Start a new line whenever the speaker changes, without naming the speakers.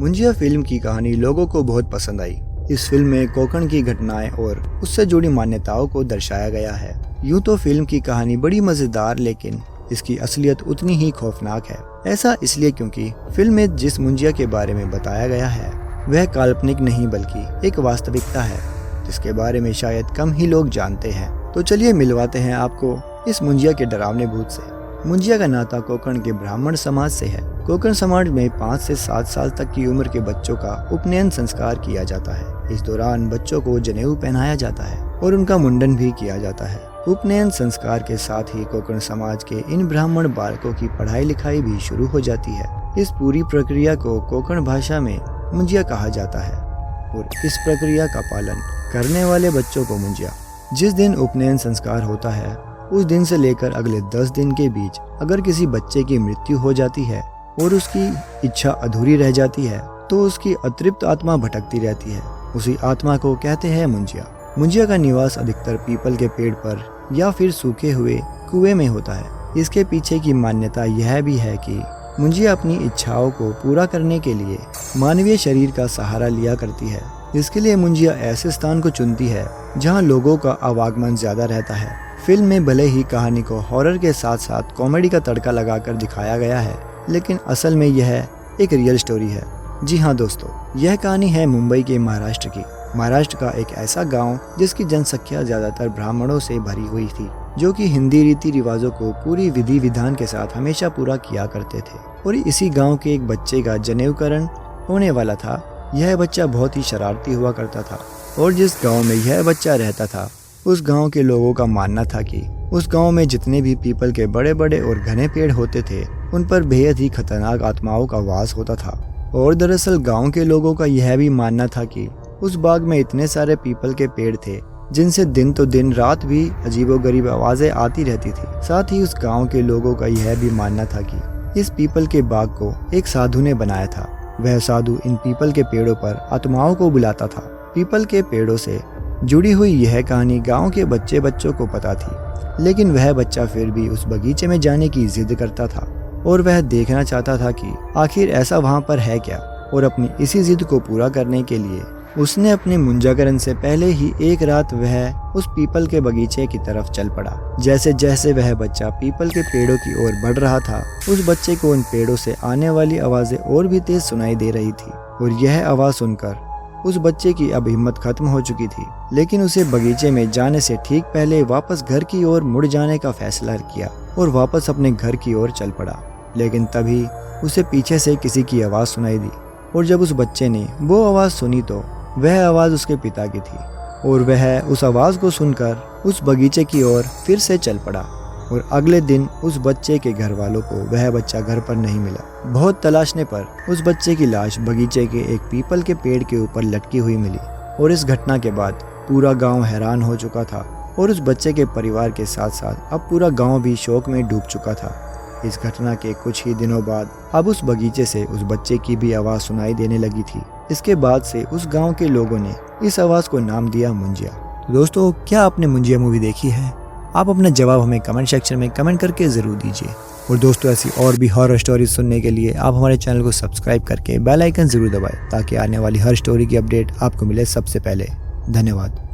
Munjya film की कहानी लोगों को बहुत पसंद आई। इस फिल्म में कोकण की घटनाएं और उससे जुड़ी मान्यताओं को दर्शाया गया है। यूं तो फिल्म की कहानी बड़ी मजेदार, लेकिन इसकी असलियत उतनी ही खौफनाक है। ऐसा इसलिए क्योंकि फिल्म में जिस मुंजिया के बारे में बताया गया है वह काल्पनिक नहीं बल्कि एक वास्तविकता है, जिसके बारे में शायद कम ही लोग जानते हैं। तो चलिए मिलवाते हैं आपको इस मुंजिया के डरावने भूत से। मुंजिया का नाता कोकण के ब्राह्मण समाज से है। कोकण समाज में 5 से 7 साल तक की उम्र के बच्चों का उपनयन संस्कार किया जाता है। इस दौरान बच्चों को जनेऊ पहनाया जाता है और उनका मुंडन भी किया जाता है। उपनयन संस्कार के साथ ही कोकण समाज के इन ब्राह्मण बालकों की पढ़ाई लिखाई भी शुरू हो जाती है। इस पूरी प्रक्रिया को कोकण भाषा में मुंजिया कहा जाता है और इस प्रक्रिया का पालन करने वाले बच्चों को मुंजिया। जिस दिन उपनयन संस्कार होता है उस दिन से लेकर अगले 10 दिन के बीच अगर किसी बच्चे की मृत्यु हो जाती है और उसकी इच्छा अधूरी रह जाती है तो उसकी अतृप्त आत्मा भटकती रहती है। उसी आत्मा को कहते हैं मुंजिया। मुंजिया का निवास अधिकतर पीपल के पेड़ पर या फिर सूखे हुए कुएं में होता है। इसके पीछे की मान्यता यह भी है कि मुंजिया अपनी इच्छाओं को पूरा करने के लिए मानवीय शरीर का सहारा लिया करती है। इसके लिए मुंजिया ऐसे स्थान को चुनती है जहां लोगों का आवागमन ज्यादा रहता है। फिल्म में भले ही कहानी को हॉरर के साथ साथ कॉमेडी का तड़का लगाकर दिखाया गया है, लेकिन असल में यह एक रियल स्टोरी है। जी हाँ दोस्तों, यह कहानी है मुंबई के महाराष्ट्र की। महाराष्ट्र का एक ऐसा गांव जिसकी जनसंख्या ज्यादातर ब्राह्मणों से भरी हुई थी, जो कि हिंदी रीति रिवाजों को पूरी विधि विधान के साथ हमेशा पूरा किया करते थे। और इसी गाँव के एक बच्चे का जनेऊकरण होने वाला था। यह बच्चा बहुत ही शरारती हुआ करता था और जिस गाँव में यह बच्चा रहता था उस गांव के लोगों का मानना था कि उस गांव में जितने भी पीपल के बड़े बड़े और घने पेड़ होते थे उन पर बेहद ही खतरनाक आत्माओं का वास होता था। और दरअसल गांव के लोगों का यह भी मानना था कि उस बाग में इतने सारे पीपल के पेड़ थे जिनसे दिन तो दिन रात भी अजीबोगरीब आवाजें आती रहती थी। साथ ही उस गाँव के लोगों का यह भी मानना था कि इस पीपल के बाग को एक साधु ने बनाया था। वह साधु इन पीपल के पेड़ों पर आत्माओं को बुलाता था। पीपल के पेड़ों से जुड़ी हुई यह कहानी गांव के बच्चों को पता थी, लेकिन वह बच्चा फिर भी उस बगीचे में जाने की जिद करता था और वह देखना चाहता था कि आखिर ऐसा वहां पर है क्या। और अपनी इसी जिद को पूरा करने के लिए उसने अपने मुंजाकरण से पहले ही एक रात वह उस पीपल के बगीचे की तरफ चल पड़ा। जैसे जैसे वह बच्चा पीपल के पेड़ों की ओर बढ़ रहा था, उस बच्चे को उन पेड़ों से आने वाली आवाजें और भी तेज सुनाई दे रही थी। और यह आवाज सुनकर उस बच्चे की अब हिम्मत खत्म हो चुकी थी, लेकिन उसे बगीचे में जाने से ठीक पहले वापस घर की ओर मुड़ जाने का फैसला किया और वापस अपने घर की ओर चल पड़ा। लेकिन तभी उसे पीछे से किसी की आवाज़ सुनाई दी और जब उस बच्चे ने वो आवाज़ सुनी तो वह आवाज़ उसके पिता की थी और वह उस आवाज़ को सुनकर उस बगीचे की ओर फिर से चल पड़ा। और अगले दिन उस बच्चे के घर वालों को वह बच्चा घर पर नहीं मिला। बहुत तलाशने पर उस बच्चे की लाश बगीचे के एक पीपल के पेड़ के ऊपर लटकी हुई मिली। और इस घटना के बाद पूरा गांव हैरान हो चुका था और उस बच्चे के परिवार के साथ साथ अब पूरा गांव भी शोक में डूब चुका था। इस घटना के कुछ ही दिनों बाद अब उस बगीचे से उस बच्चे की भी आवाज़ सुनाई देने लगी थी। इसके बाद से उस गाँव के लोगों ने इस आवाज़ को नाम दिया मुंजिया। तो दोस्तों, क्या आपने मुंजिया मूवी देखी है? आप अपना जवाब हमें कमेंट सेक्शन में कमेंट करके ज़रूर दीजिए। और दोस्तों, ऐसी और भी हॉरर स्टोरीज सुनने के लिए आप हमारे चैनल को सब्सक्राइब करके बेल आइकन ज़रूर दबाएं ताकि आने वाली हर स्टोरी की अपडेट आपको मिले सबसे पहले। धन्यवाद।